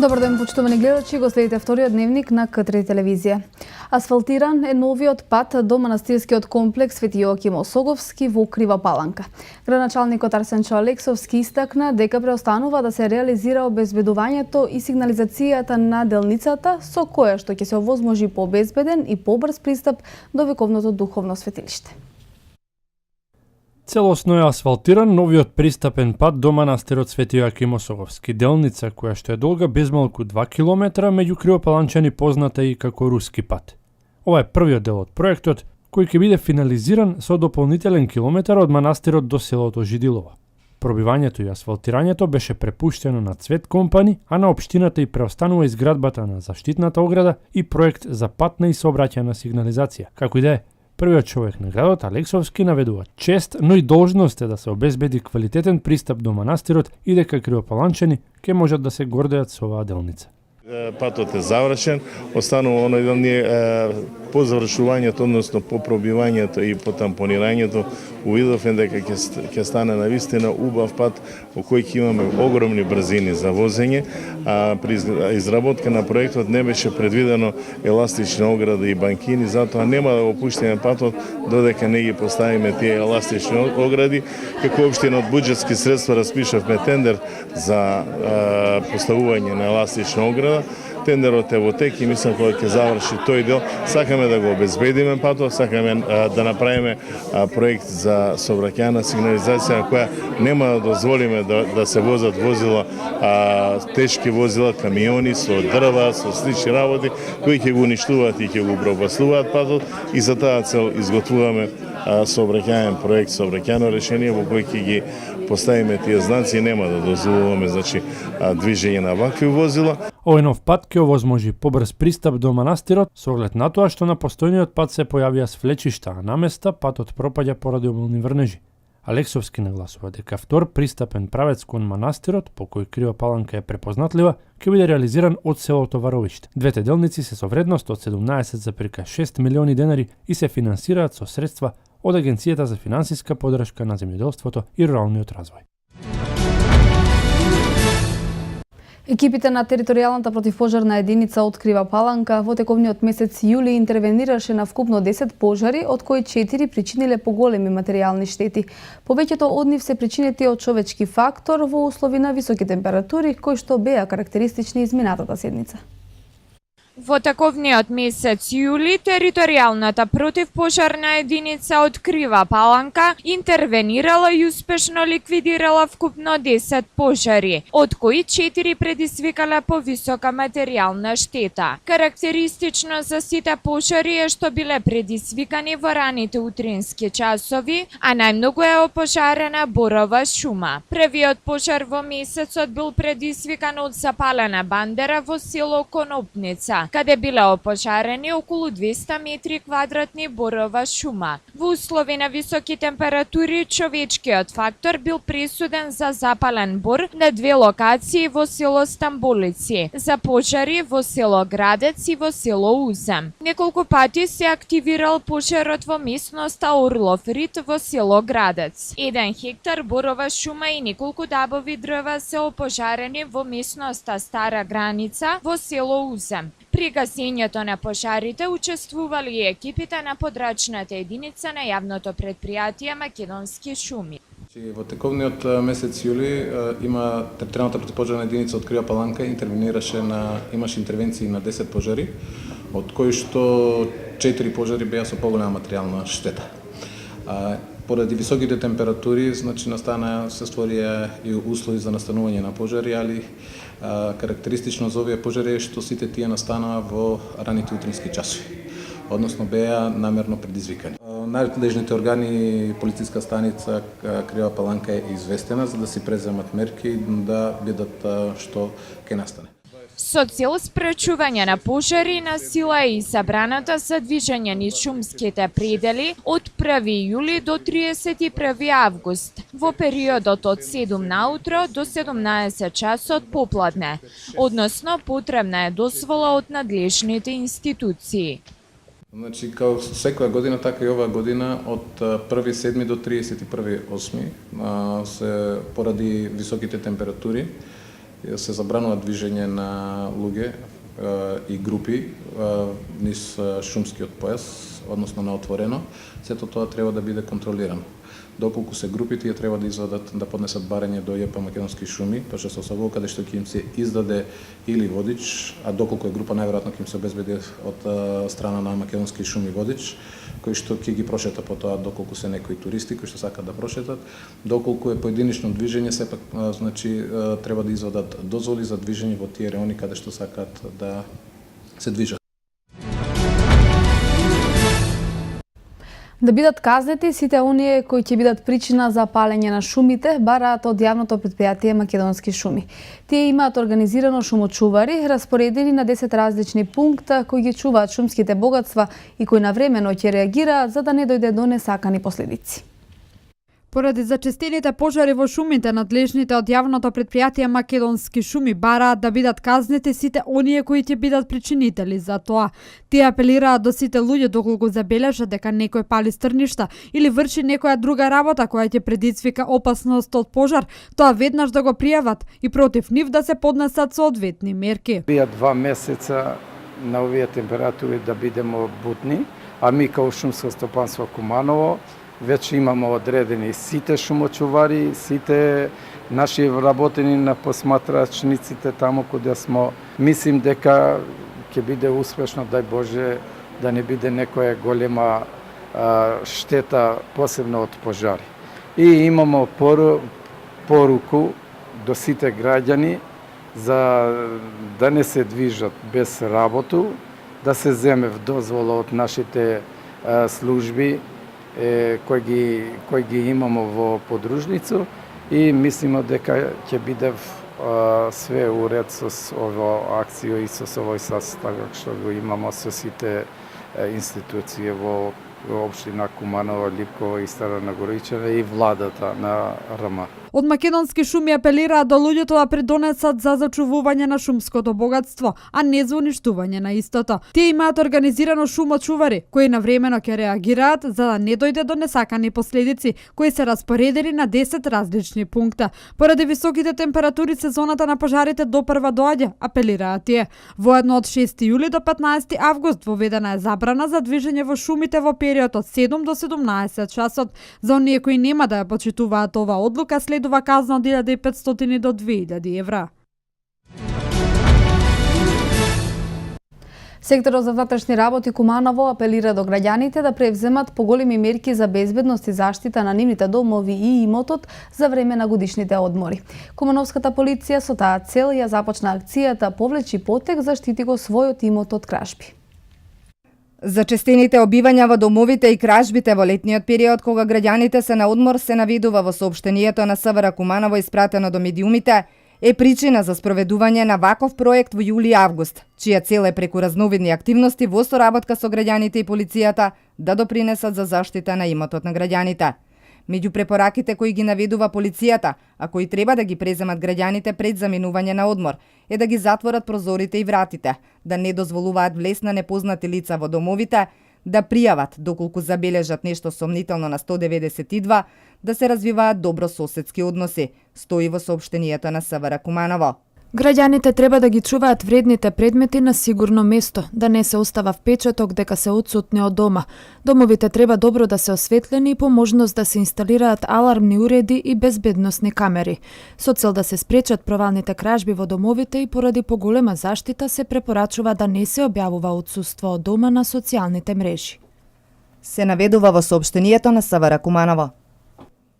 Добар ден, почитувани гледачи, го следите вториот дневник на К3 телевизија. Асфалтиран е новиот пат до манастирскиот комплекс Свети Јоаким Осоговски во Крива Паланка. Градоначалникот Арсенчо Алексовски истакна дека преостанува да се реализира обезбедувањето и сигнализацијата на делницата, со која што ќе се овозможи побезбеден и побрз пристап до вековното духовно светилиште. Целосно е асфалтиран новиот пристапен пат до манастирот Свети Јоаким Осоговски, делница која што е долга безмалку 2 километра, меѓу кривопаланчани позната и како руски пат. Ова е првиот дел од проектот, кој ќе биде финализиран со дополнителен километар од манастирот до селото Жидилова. Пробивањето и асфалтирањето беше препуштено на Цвет компани, а на општината и преостанува изградбата на заштитната ограда и проект за патна и сообраќајна сигнализација. Како и да е, првиот човек на градот, Алексовски, наведува чест, но и должност е да се обезбеди квалитетен пристап до манастирот и дека кривопаланчани ќе можат да се гордеат со оваа делница. Патот е завршен, останува оној дел ние по завршувањето, односно по пробивањето и по тампонирањето, увидовме дека ќе стане навистина убав пат во кој ќе имаме огромни брзини за возење, а при изработка на проектот не беше предвидено еластична ограда и банкини, затоа нема да го пуштиме патот додека не ги поставиме тие еластични огради. Како општина од буџетски средства распишавме тендер за поставување на еластична ограда. Тендерот е во тек и мислам кога ќе заврши тој дел, сакаме да го обезбедиме патот, сакаме да направиме проект за сообраќајна сигнализација која нема да дозволиме да се возат возила, тешки возила, камиони со дрва, со слични работи кои ќе го уништуваат и ќе го пропаслуваат патот, и за таа цел изготвуваме сообраќајен проект, сообраќајно решение во кој ќе ги поставиме тие знаци и нема да дозволуваме движење на вакви возила. Овој нов пат ќе овозможи побрз пристап до манастирот со оглед на тоа што на постојниот пат се појавија свлечишта, а наместа патот пропаѓа поради обилни врнежи. Алексовски нагласува дека втор пристапен правец кон манастирот, по кој Крива Паланка е препознатлива, ќе биде реализиран од селото Варовиште. Двете делници се со вредност од 17,6 милиони денари и се финансираат со средства од Агенцијата за финансиска поддршка на земјоделството и руралниот развој. Екипите на територијалната противпожарна единица од Крива Паланка во тековниот месец јули интервенираше на вкупно 10 пожари, од кои 4 причиниле поголеми материјални штети. Повеќето од нив се причинети од човечки фактор во услови на високи температури, кои што беа карактеристични изминатата седница. Во таковниот месец јули, територијалната противпожарна единица од Крива Паланка интервенирала и успешно ликвидирала вкупно 10 пожари, од кои 4 предизвикале повисока материјална штета. Карактеристично за сите пожари е што биле предизвикани во раните утрински часови, а најмногу е опожарена борова шума. Првиот пожар во месецот бил предизвикан од запалена бандера во село Конопница, каде биле опожарени околу 200 метри квадратни борова шума. Во услови на високи температури, човечкиот фактор бил пресуден за запален бор на 2 локации во село Стамболици, за пожари во село Градец и во село Узем. Неколку пати се активирал пожарот во местноста Орлов Рит во село Градец. 1 хектар борова шума и неколку дабови дрва се опожарени во местноста Стара Граница во село Узем. При гасењето на пожарите учествували и екипите на подрачната единица на јавното предпријатие Македонски шуми. Во тековниот месец јули има територијалната противпожарна единица од Крива Паланка имаше интервенции на 10 пожари, од кои што 4 пожари беа со поголема материјална штета. Поради високите температури, се створија и услови за настанување на пожари, али карактеристично за овие пожари е што сите тие настанаа во раните утрински часови, односно беа намерно предизвикани. Надлежните органи, полициска станица Крива Паланка е известена за да си преземат мерки да видат што ќе настане. Со цел спречување на пожари, насила и забраната за движење низ шумските предели од 1 јули до 31 август, во периодот од 7 наутро до 17 часот попладне, односно потребна е дозвола од надлежните институции. Значи, као секоја година, така и оваа година, од 1.7. до 31.8. се поради високите температури, се забранува движење на луѓе и групи низ шумскиот појас, односно на отворено. Сето тоа треба да биде контролирано. Доколку се групи, тие треба да извадат, да поднесат барање до ЈП Македонски шуми, па што се особено каде што ќе им се издаде или водич, а доколку е група, најверојатно ќе им се обезбеди од страна на Македонски шуми водич, кој што ќе ги прошета по тоа, доколку се некои туристи кои што сакаат да прошетат. Доколку е поединично движење, сепак значи треба да извадат дозволи за движење во тие реони каде што сакаат да се движат. Да бидат казнети сите оние кои ќе бидат причина за палење на шумите, бараат од јавното претпријатие Македонски шуми. Тие имаат организирано шумочувари, распоредени на 10 различни пункта кои ги чуваат шумските богатства и кои навремено ќе реагираат за да не дојде до несакани последици. Поради зачестените пожари во шумите, надлежните од јавното претпријатие Македонски шуми бараат да бидат казнети сите оние кои ќе бидат причинители за тоа. Тие апелираат до сите луѓе доколку забележат дека некој пали стрништа или врши некоја друга работа која ќе предизвика опасност од пожар, тоа веднаш да го пријават и против нив да се поднесат соодветни мерки. Бија 2 месеца на овие температури да бидеме бутни, а ми као шумско стопанство Куманово веќе имаме одредени сите шумочувари, сите наши вработени на посматрачниците таму каде смо. Мислим дека ќе биде успешно, дај Боже, да не биде некоја голема штета, посебно од пожари. И имаме поруку до сите граѓани за да не се движат без работу, да се земе дозвола од нашите служби кој ги имамо во подружницу и мислиме дека ќе биде све уред со ова акција и со овој состав што го имамо со сите институции во општина Куманово, Липково и Стара Нагоричева и владата на РМ. Од Македонски шуми апелираат до луѓето да придонесат за зачувување на шумското богатство, а не за уништување на истото. Тие имаат организирано шумочувари, кои навремено ќе реагираат за да не дојде до несакани последици, кои се распоредени на 10 различни пункта. Поради високите температури, сезоната на пожарите допрва доаѓа, апелираат тие. Воедно од 6 јули до 15 август воведена е забрана за движење во шумите во период од 7 до 17 часот. За оние кои нема да ја почитуваат оваа одлука, следува казна од 1500 до 2000 евра. Секторот за внатрешни работи Куманово апелира до граѓаните да превземат поголеми мерки за безбедност и заштита на нивните домови и имотот за време на годишните одмори. Кумановската полиција со таа цел ја започна акцијата Повлечи потек, заштити го својот имот од кражби. Зачестените обивања во домовите и кражбите во летниот период кога граѓаните се на одмор се наведува во соопштението на СВР Куманово испратено до медиумите е причина за спроведување на ваков проект во јули и август, чија цел е преку разновидни активности во соработка со граѓаните и полицијата да допринесат за заштита на имотот на граѓаните. Меѓу препораките кои ги наведува полицијата, а кои треба да ги преземат граѓаните пред заминување на одмор, е да ги затворат прозорите и вратите, да не дозволуваат влез на непознати лица во домовите, да пријават доколку забележат нешто сомнително на 192, да се развиваат добрососедски односи, стои во соопштението на СВР Куманово. Граѓаните треба да ги чуваат вредните предмети на сигурно место, да не се остава впечаток дека се отсутни од дома. Домовите треба добро да се осветлени и по можност да се инсталираат алармни уреди и безбедносни камери. Со цел да се спречат провалните кражби во домовите и поради поголема заштита се препорачува да не се објавува отсуство од дома на социјалните мрежи. Се наведува во соопштението на СВР Куманово.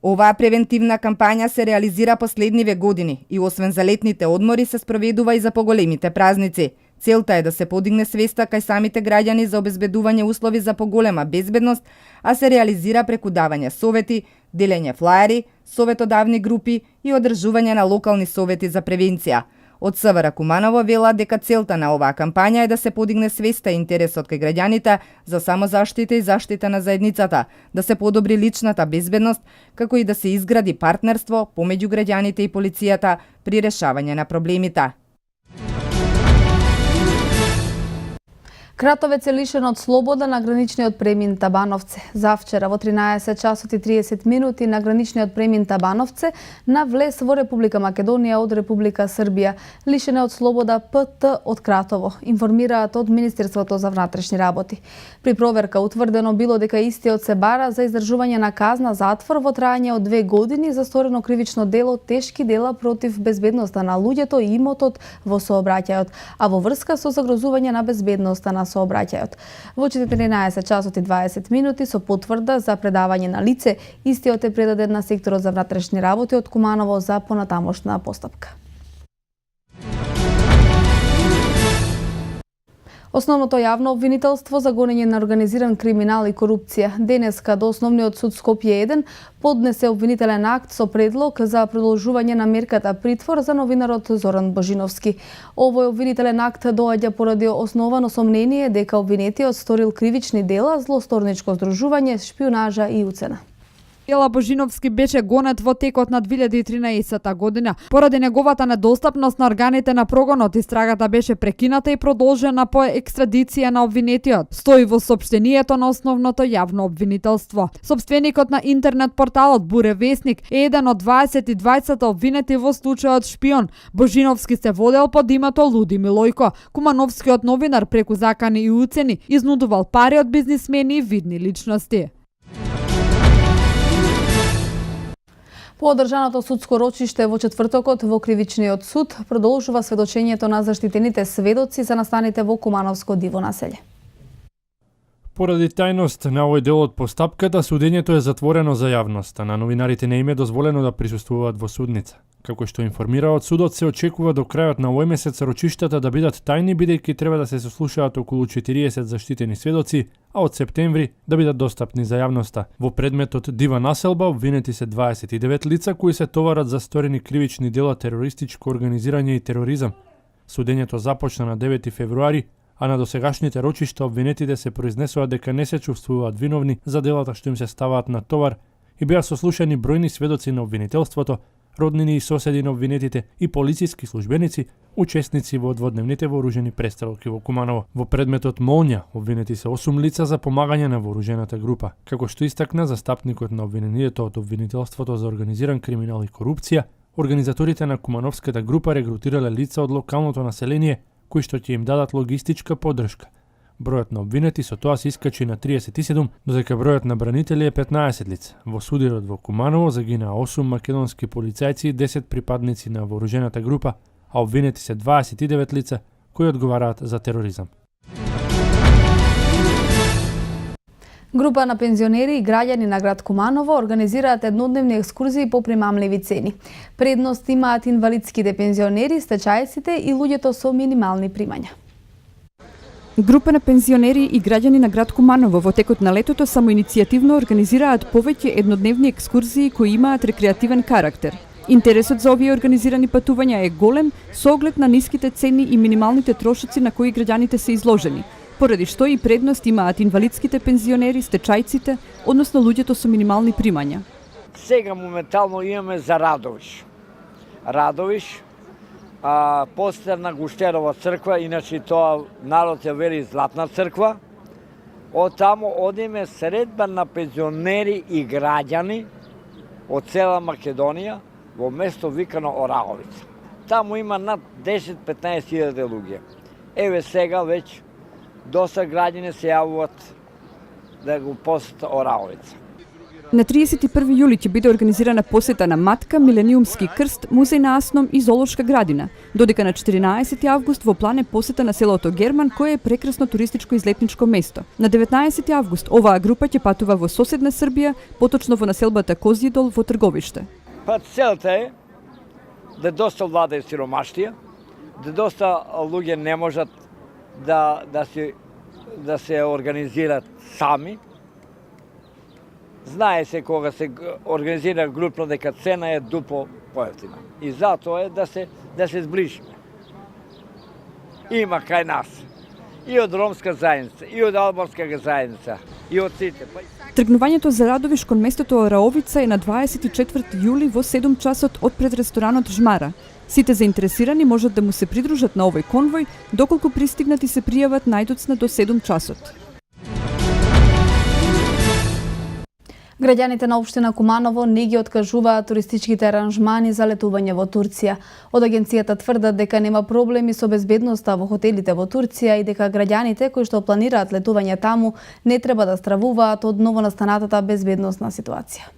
Оваа превентивна кампања се реализира последниве години и освен за летните одмори се спроведува и за поголемите празници. Целта е да се подигне свеста кај самите граѓани за обезбедување услови за поголема безбедност, а се реализира преку давање совети, делење флаери, советодавни групи и одржување на локални совети за превенција. Од СВР Куманово велат дека целта на оваа кампања е да се подигне свеста и интересот кај граѓаните за самозаштита и заштита на заедницата, да се подобри личната безбедност, како и да се изгради партнерство помеѓу граѓаните и полицијата при решавање на проблемите. Кратовец е лишен од слобода на граничниот премин Табановце. Завчера во 13 часот и 30 минути на граничниот премин Табановце на влез во Република Македонија од Република Србија. Лишен е од слобода ПТ од Кратово, информираат од Министерството за внатрешни работи. При проверка утврдено било дека истиот се бара за издржување на казна затвор во трајање од 2 години за сторено кривично дело тешки дела против безбедноста на луѓето и имотот во сообраќајот, а во врска со загрозување на безбедноста на сообраќајот. Во 14 часот и 20 минути со потврда за предавање на лице, истиот е предаден на секторот за внатрешни работи од Куманово за понатамошна постапка. Основното јавно обвинителство за гонење на организиран криминал и корупција денеска до Основниот суд Скопје 1 поднесе обвинителен акт со предлог за продолжување на мерката притвор за новинарот Зоран Божиновски. Овој обвинителен акт доаѓа поради основано сомнение дека обвинетиот сторил кривични дела, злосторничко здружување, шпионажа и уцена. Ела Божиновски беше гонет во текот на 2013 година. Поради неговата недостапност на органите на прогонот, истрагата беше прекината и продолжена по екстрадиција на обвинетиот. Стои во соопштението на Основното јавно обвинителство. Собственикот на интернет порталот Буре Весник е еден од 22 обвинети во случајот шпион. Божиновски се водел под името Луди Милојко. Кумановскиот новинар преку закани и уцени изнудувал пари од бизнисмени и видни личности. По одржаното судско рочиште во четвртокот во Кривичниот суд продолжува сведочењето на заштитените сведоци за настаните во Кумановско диво населје. Поради тајност на овој дел од постапката, судењето е затворено за јавноста. На новинарите не им е дозволено да присуствуваат во судница. Како што информира од судот, се очекува до крајот на овој месец рочиштата да бидат тајни, бидејќи треба да се сослушаат околу 40 заштитени сведоци, а од септември да бидат достапни за јавноста. Во предметот дива населба обвинети се 29 лица кои се товарат за сторени кривични дела терористичко организирање и тероризам. Судењето започна на 9 февруари, а на досегашните рочишта обвинетите се произнесува дека не се чувствуваат виновни за делата што им се ставаат на товар и беа сослушани бројни сведоци на обвинителството, роднини и соседи на обвинетите и полициски службеници, учесници во дводневните вооружени престрелки во Куманово. Во предметот Молња обвинети се 8 лица за помагање на вооружената група. Како што истакна застапникот на обвинението од обвинителството за организиран криминал и корупција, организаторите на Кумановската група регрутирале лица од локалното население кои што ќе им дадат логистичка поддршка. Бројот на обвинети со тоа се искачи на 37, додека бројот на бранители е 15 лица. Во сударот во Куманово загинаа 8 македонски полицајци и 10 припадници на вооружената група, а обвинети се 29 лица кои одговараат за тероризам. Група на пензионери и граѓани на град Куманово организираат еднодневни екскурзии по примамливи цени. Предност имаат инвалидските пензионери, стечајците и луѓето со минимални примања. Група на пензионери и граѓани на град Куманово во текот на летото самоиницијативно организираат повеќе еднодневни екскурзии кои имаат рекреативен карактер. Интересот за овие организирани патувања е голем со оглед на ниските цени и минималните трошоци на кои граѓаните се изложени, поради што и предност имаат инвалидските пензионери, стечајците, односно луѓето со минимални примања. Сега моментално имаме за Радовиш. Радовиш, посетна Гуштерова црква, иначе тоа народ ја вели Златна црква. Од таму одиме средба на пензионери и граѓани од цела Македонија во место викано Ораговица. Таму има над 10-15 хиляди луѓе. Еве сега веќе доста граѓани се јавуваат да го посетат Ораговица. На 31 јули ќе биде организирана посета на Матка, Милениумски крст, музеј на Асном и зоолошка градина, додека на 14 август во план е посета на селото Герман, кое е прекрасно туристичко излетничко место. На 19 август оваа група ќе патува во соседна Србија, поточно во населбата Козједол во Трговиште. Целта е да доста владае сиромаштија, да доста луѓе не можат да се организираат сами. Знае се кога се организира групно дека цена е дупло поевтина. И затоа е да се зближиме. има кај нас. И од ромска заедница, и од албанска заедница, и од сите. Тргнувањето за Радовиш кон местото Раовица е на 24 јули во 7 часот од пред ресторанот Жмара. Сите заинтересирани можат да му се придружат на овој конвој, доколку пристигнати се пријават најдоцна до 7 часот. Граѓаните на општина Куманово не ги откажуваат туристичките аранжмани за летување во Турција. Од агенцијата тврдат дека нема проблеми со безбедноста во хотелите во Турција и дека граѓаните кои што планираат летување таму не треба да стравуваат од новонастанатата безбедносна ситуација.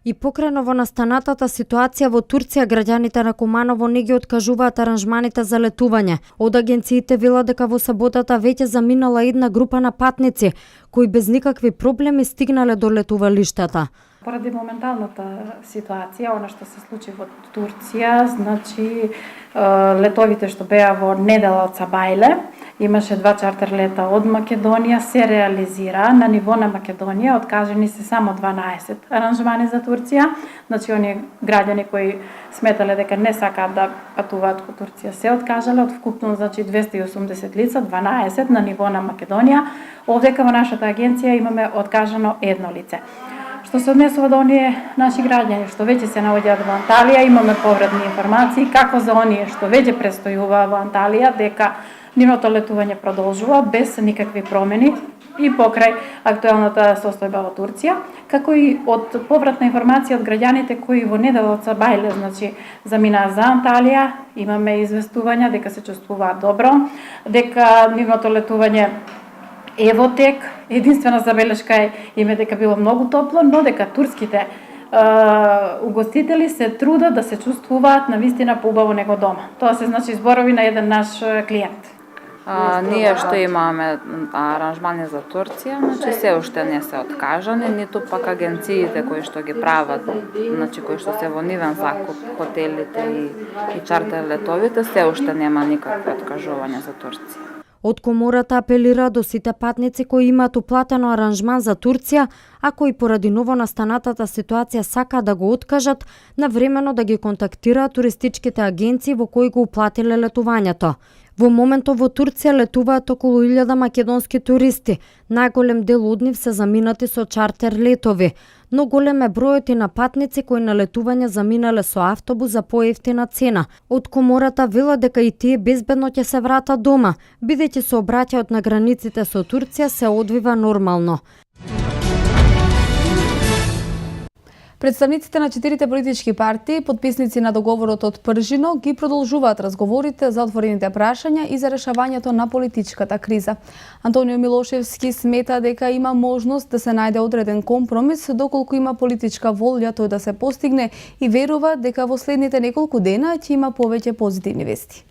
И покрај новонастанатата ситуација во Турција, граѓаните на Куманово не ги откажуваат аранжманите за летување. Од агенциите велат дека во саботата веќе заминала една група на патници, кои без никакви проблеми стигнале до летувалиштата. Поради моменталната ситуација, она што се случи во Турција, значи летовите што беа во недела од Сабајле, имаше 2 чартер лета од Македонија, се реализира на ниво на Македонија, откажени се само 12 аранжмани за Турција, значи оние граѓани кои сметале дека не сакаат да патуваат кон Турција се откажале, од вкупно значи 280 лица, 12 на ниво на Македонија. Овдека во нашата агенција имаме откажано едно лице. Што се однесува до оние наши граѓани што веќе се наоѓаат во Анталија, имаме повратни информации како за оние што веќе престојуваа во Анталија, дека нивното летување продолжува без никакви промени и покрај актуелната состојба во Турција, како и од повратна информација од граѓаните кои во недела од Сабајле, значи заминаа за Анталија, имаме известувања дека се чувствуваат добро, дека нивното летување е во тек. Единствена забелешка им е дека било многу топло, но дека турските угостители се трудат да се чувствуваат навистина поубаво него дома. Тоа се значи зборови на еден наш клиент. Ние што имаме аранжмани за Турција, значи се уште не се откажани, ниту пак агенциите кои што ги прават, значи кои што се во нивен закуп, хотелите и чартер летовите, се уште нема никакви откажувања за Турција. Од комората апелира до сите патници кои имаат уплатено аранжман за Турција, а кои поради новонастанатата ситуација сакаат да го откажат, навремено да ги контактираат туристичките агенции во кои го уплатиле летувањето. Во моментов во Турција летуваат околу 1000 македонски туристи. Најголем дел од нив се заминати со чартер летови, но голем е бројот и на патници кои на летување заминале со автобус за поевтина цена. Од комората велат дека и тие безбедно ќе се вратат дома, бидејќи сообраќајот на границите со Турција се одвива нормално. Представниците на 4 политички партии, подписници на договорот од Пржино, ги продолжуваат разговорите за отворените прашања и за решавањето на политичката криза. Антонио Милошевски смета дека има можност да се најде одреден компромис доколку има политичка волја тој да се постигне и верува дека во следните неколку дена ќе има повеќе позитивни вести.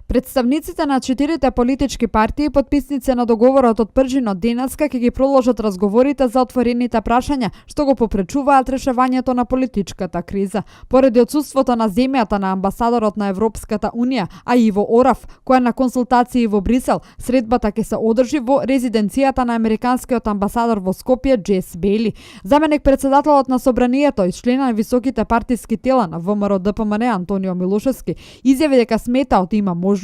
Представниците на 4 политички партии, подписници на договорот од Пржино денеска ќе ги продолжат разговорите за отворените прашања, што го попречуваат решавањето на политичката криза. Поради отсуството на земјата на амбасадорот на Европската Унија, а и во ОРАФ, која на консултации во Брисел, средбата ќе се одржи во резиденцијата на американскиот амбасадор во Скопје Джес Бейли. Заменик председателот на собранието и член на високите партиски тела на ВМРО ДПМН Антонио Милошевски изјави дека сметаот има можности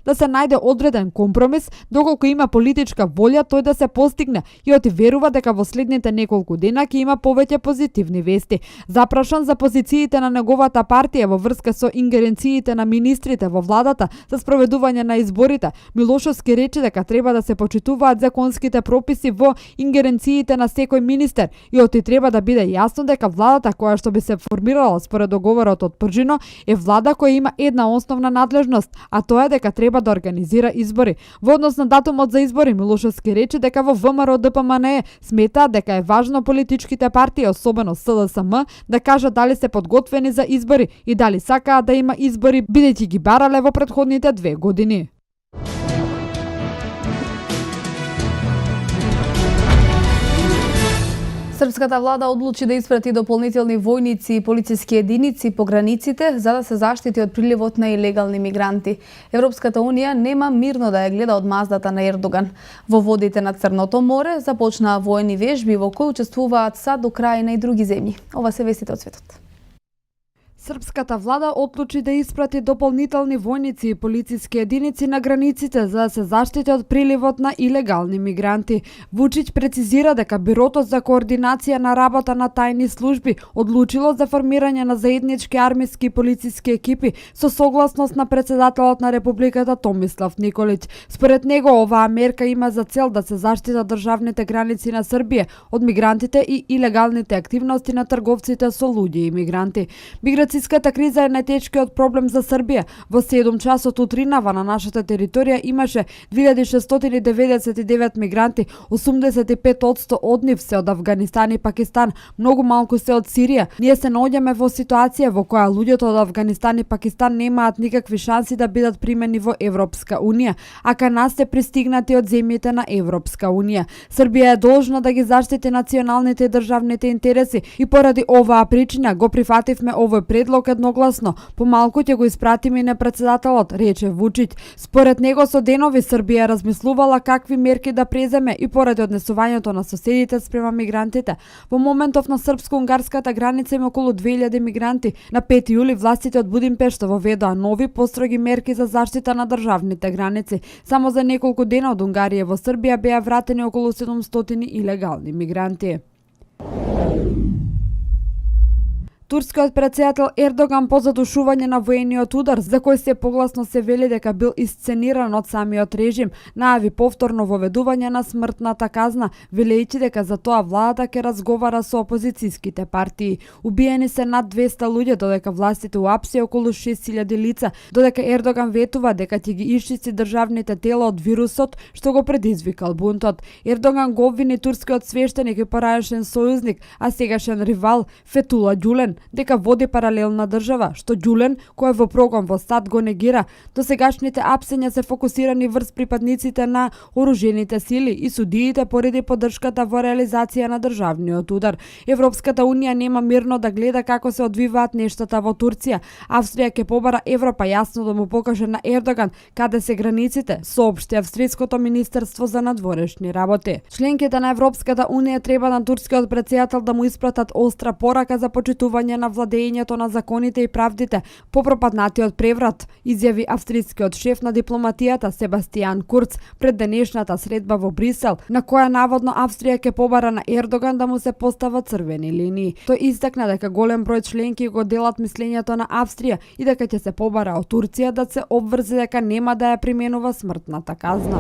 да се најде одреден компромис доколку има политичка волја тој да се постигне и оти верува дека во следните неколку дена ќе има повеќе позитивни вести. Запрашан за позициите на неговата партија во врска со ингеренциите на министрите во владата за спроведување на изборите, Милошевски рече дека треба да се почитуваат законските прописи во ингеренциите на секој министер и оти треба да биде јасно дека владата која што би се формирала според договорот од Пржино е влада која има една основна надлежност, а тоа е дека треба да организира избори. Во однос на датумот за избори, Милошевски рече дека во ВМРО ДПМН смета дека е важно политичките партии, особено СДСМ, да кажат дали се подготвени за избори и дали сакаат да има избори, бидејќи ги барале во претходните 2 години. Српската влада одлучи да испрати дополнителни војници и полициски единици по границите за да се заштити од приливот на илегални мигранти. Европската унија нема мирно да ја гледа одмаздата на Ердоган. Во водите на Црното море започнаа воени вежби во кои учествуваат САД, Украина и други земји. Ова се вестите од светот. Српската влада одлучи да испрати дополнителни војници и полициски единици на границите за да се заштити од приливот на илегални мигранти. Вучич прецизира дека Бирото за координација на работа на тајни служби одлучило за формирање на заеднички армиски и полициски екипи со согласност на председателот на Републиката Томислав Николич. Според него оваа мерка има за цел да се заштитат државните граници на Србија од мигрантите и илегалните активности на трговците со луѓе и мигранти. Миграцијската криза е најтешкиот проблем за Србија. Во 7 часот утринава на нашата територија имаше 2699 мигранти, 85% од нив се од Авганистан и Пакистан, многу малку се од Сирија. Ние се наоѓаме во ситуација во која луѓето од Авганистан и Пакистан немаат никакви шанси да бидат примени во Европска унија, а кај нас се пристигнати од земјите на Европска унија. Србија е должна да ги заштити националните и државните интереси и поради оваа причина го прифативме овој предлог едногласно. Помалку ќе го испратиме и на председателот, рече Вучич. Според него со денови Србија размислувала какви мерки да преземе и поради однесувањето на соседите спрема мигрантите. Во моментов на српско-унгарската граница има околу 2000 мигранти. На 5 јули властите од Будимпешта воведоа нови построги мерки за заштита на државните граници. Само за неколку дена од Унгарија во Србија беа вратени околу 700 илегални мигранти. Турскиот председател Ердоган по задушување на воениот удар, за кој се погласно се вели дека бил исцениран од самиот режим, најави повторно воведување на смртната казна, велејќи дека за тоа владата ќе разговара со опозицијските партии. Убиени се над 200 луѓе, додека властите уапси околу 6000 лица, додека Ердоган ветува дека ќе ги исчисти државните тела од вирусот што го предизвикал бунтот. Ердоган го обвини турскиот свештеник и поранешен сојузник, а сегашен ривал Фетула Ѓулен дека води паралелна држава, што Ѓулен, кој е во прогон во САД, го негира. Досегашните апсења се фокусирани врз припадниците на оружените сили и судиите поради поддршката во реализација на државниот удар. Европската унија нема мирно да гледа како се одвиваат нештата во Турција. Австрија ќе побара Европа јасно да му покаже на Ердоган каде се границите, соопшти австриското министерство за надворешни работи. Членките на Европската унија треба на турскиот председател да му испратат остра порака за почитување на владењето на законите и правдите по пропаднатиот преврат, изјави австрискиот шеф на дипломатијата Себастијан Курц пред денешната средба во Брисел, на која наводно Австрија ќе побара на Ердоган да му се постават црвени линии. Тој истакна дека голем број членки го делат мислењето на Австрија и дека ќе се побара од Турција да се обврзе дека нема да ја применува смртната казна.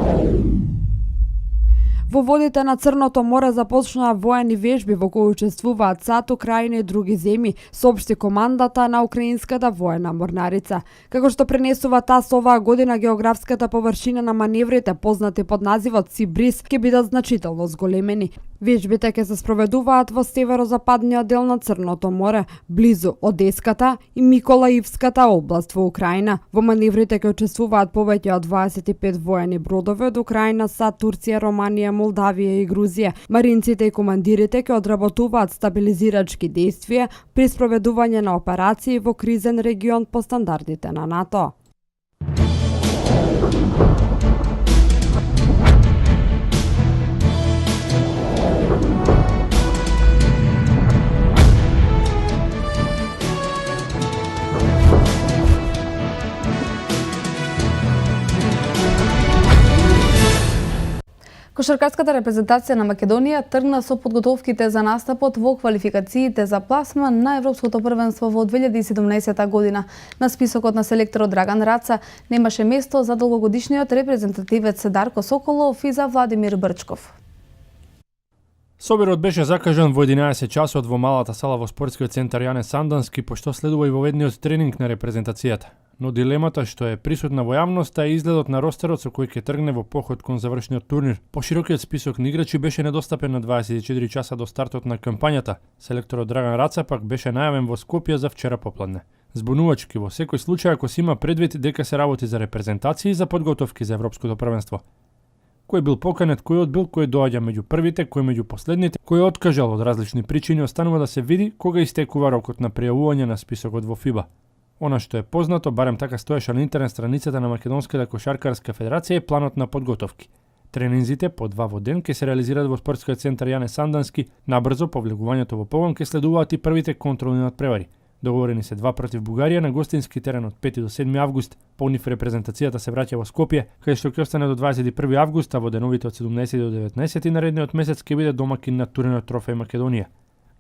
Во водите на Црното море започнаа воени вежби во кои учествуваат САД, Украина и други земји, соопшти командата на Украинската воена морнарица. Како што пренесува ТАС оваа година, географската површина на маневрите, познати под називот Сибриз, ќе бидат значително зголемени. Вежбите ќе се спроведуваат во северозападниот дел на Црното море, близу Одеската и Миколаивската област во Украина. Во маневрите ќе учествуваат повеќе од 25 воени бродови од Украина, САД, Турција, Романија, Молдавија и Грузија. Маринците и командирите ќе одработуваат стабилизирачки действија при спроведување на операции во кризен регион по стандардите на НАТО. Кошаркарската репрезентација на Македонија тргна со подготовките за настапот во квалификациите за пласман на Европското првенство во 2017 година. На списокот на селекторот Драган Раца немаше место за долгогодишниот репрезентативец Дарко Соколов и за Владимир Брчков. Собирот беше закажан во 11 часот во малата сала во спортскиот центар Јане Сандански, пошто следува и воведниот тренинг на репрезентацијата. Но дилемата што е присутна во јавноста е изгледот на ростерот со кој ќе тргне во поход кон завршниот турнир. Поширокиот список на играчи беше недостапен на 24 часа до стартот на кампањата. Селекторот Драган Раца пак беше најавен во Скопје за вчера попладне. Збунувачки во секој случај ако се има предвид дека се работи за репрезентации и за подготовки за Европското првенство. Кој бил поканет, кој одбил, кој доаѓа меѓу првите, кој меѓу последните, кој откажал од различни причини, останува да се види кога истекува рокот на пријавување на списокот во ФИБА. Она што е познато, барем така стоеше на интернет страницата на Македонската кошаркарска федерација, е планот на подготовки. Тренинзите по 2 во ден ќе се реализираат во спортскиот центар Јане Сандански, набрзо по влегувањето во погон ќе следуваат и првите контролни надпревари. Договорени се 2 против Бугарија на гостински терен од 5 до 7 август. По нив репрезентацијата се враќа во Скопје, каде што ќе остане до 21 август, а во деновите од 17 до 19 наредниот месец ќе биде домакин на турнирот Трофеј Македонија.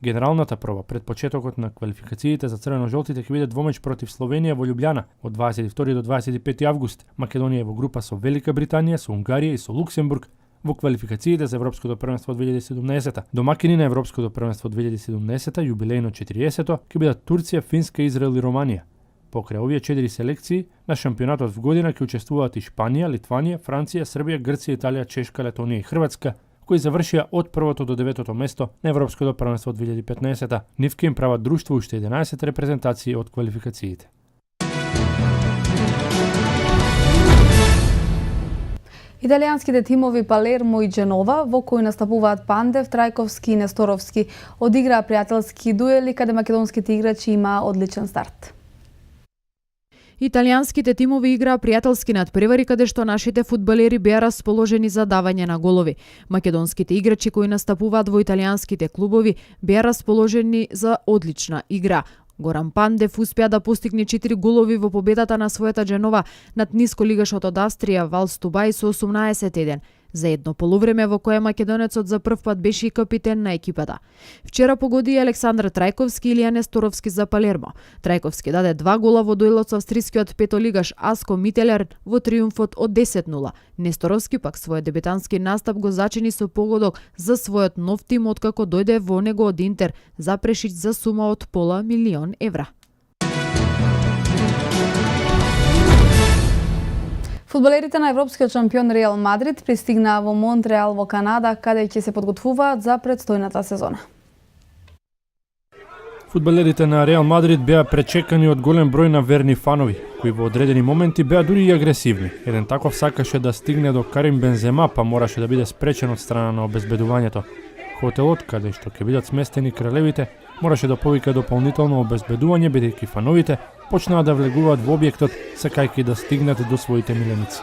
Генералната проба пред почетокот на квалификациите за црвено-жолтите ќе биде двомеч против Словенија во Љубљана од 22 до 25 август. Македонија е во група со Велика Британија, со Унгарија и со Луксембург во квалификациите за Европското првенство 2017. Домакини на Европското првенство 2017, јубилејно 40-то, ќе бидат Турција, Финска, Израел и Романија. Покрај овие 4 селекции, на шампионатот в година ќе учествуваат и Шпанија, Литванија, Франција, Србија, Грција, Италија, Чешка, Летонија и Хрватска, кои завршија од првото до 9-то место на Европското првенство 2015. Нив ќе им прават друштво уште 11 репрезентации од квалификациите. Италијанските тимови Палермо и Дженова, во кои настапуваат Пандев, Трајковски и Несторовски, одиграа пријателски дуели каде македонските играчи имаа одличен старт. Италијанските тимови играа пријателски надпревари каде што нашите фудбалери беа расположени за давање на голови. Македонските играчи кои настапуваат во италијанските клубови беа расположени за одлична игра. Горан Пандев успеа да постигне 4 голови во победата на својата Дженова над нисколигашот од Австрија Валс Тубај со 18-1. За едно полувреме во кое македонецот за прв пат беше и капитен на екипата. Вчера погоди и Александар Трајковски или Несторовски за Палермо. Трајковски даде 2 гола во дуелот со австрискиот петолигаш Аско Мителер во триумфот од 10-0. Несторовски пак својот дебютантски настап го зачини со погодок за својот нов тим откако дојде во него од Интер за прешиќ за сума од пола милион евра. Фудбалерите на европскиот шампион Реал Мадрид пристигнаа во Монтреал во Канада, каде ќе се подготвуваат за предстојната сезона. Фудбалерите на Реал Мадрид беа пречекани од голем број на верни фанови, кои во одредени моменти беа дури и агресивни. Еден таков сакаше да стигне до Карим Бензема, па мораше да биде спречен од страна на обезбедувањето. Хотелот, каде што ќе бидат сместени кралевите, мораше да повика дополнително обезбедување, бидејќи фановите почнаа да влегуваат во објектот, сакајќи да стигнат до своите миленици.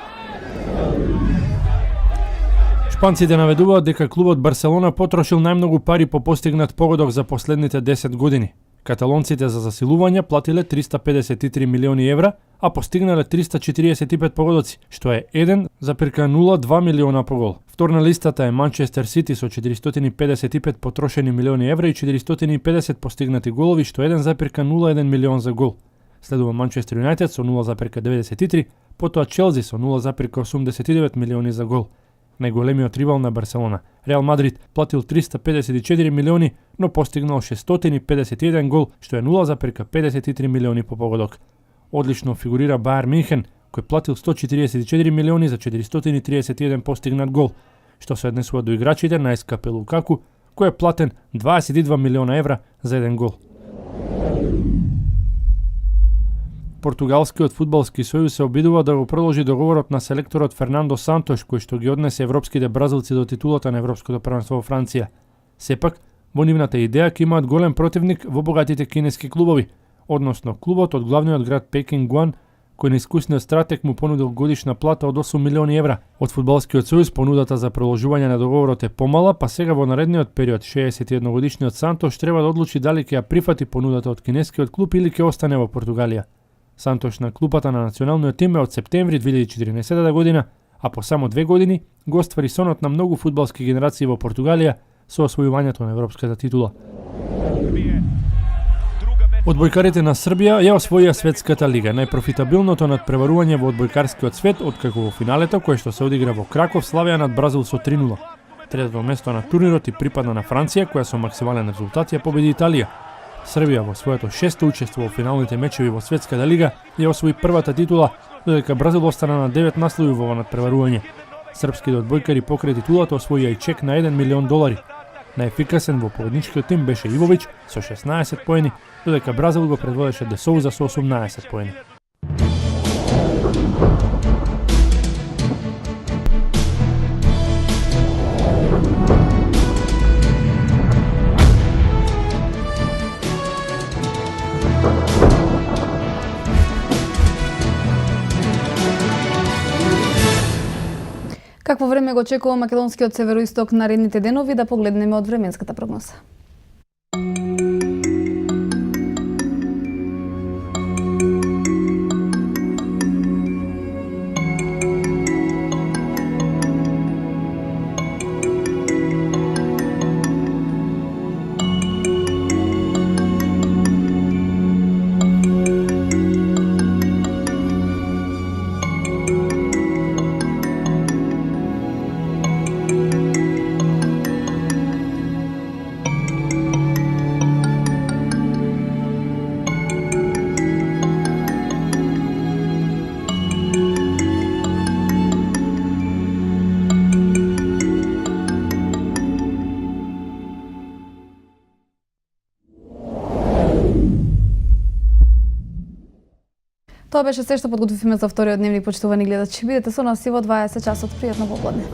Шпанците наведуваат дека клубот Барселона потрошил најмногу пари по постигнат погодок за последните 10 години. Каталонците за засилување платиле 353 милиони евра, а постигнале 345 погодоци, што е 1,02 милиона по гол. Втор на листата е Манчестер Сити со 455 потрошени милиони евра и 450 постигнати голови, што е 1,01 милион за гол. Следува Манчестер Юнајтед со 0,93, потоа Челси со 0,89 милиони за гол. Најголемиот ривал на Барселона, Реал Мадрид, платил 354 милиони, но постигнал 651 гол, што е 0,53 милиони по погодок. Одлично фигурира Бајер Минхен, кој платил 144 милиони за 431 постигнат гол, што се однесува до играчите на СКП Лукаку, кој е платен 22 милиона евра за еден гол. Португалскиот фудбалски сојуз се обидува да го продолжи договорот на селекторот Фернандо Сантош, кој што ги однесе европските бразилци до титулата на Европското првенство во Франција. Сепак, во нивната идеја ќе имаат голем противник во богатите кинески клубови, односно клубот од главниот град Пекин Гуан, кој на искусниот стратег му понудил годишна плата од 8 милиони евра. Од фудбалскиот сојуз понудата за продолжување на договорот е помала, па сега во наредниот период 61 годишниот Сантош треба да одлучи дали ќе ја прифати понудата од кинескиот клуб или ќе остане во Португалија. Сантош на клупата на националниот тим е од септември 2014 година, а по само 2 години го оствари сонот на многу фудбалски генерации во Португалија со освојувањето на европската титула. Одбојкарите на Србија ја освоија светската лига, најпрофитабилното надпреварување во одбојкарскиот свет откако во финалето кое што се одигра во Краков славија над Бразил со 3:0. Третото место на турнирот и припадна на Франција, која со максимален резултат ја победи Италија. Србија во своето шесто учество во финалните мечеви во светската лига ја освои првата титула, додека Бразил остана на 9 наслови во надпреварување. Српските одбојкари покрај титулата освоија и чек на $1 милион. Најефикасен во победничкиот тим беше Ивовиќ со 16 поени, додека Бразил го предводеше Де Соуза со 18 поени. Какво време го очекува македонскиот североисток наредните денови, да погледнеме од временската прогноза. Тоа беше се што подготвивме за вториот дневник, почитувани гледачи. Бидете со нас и во 20 часот. Пријатно попладне.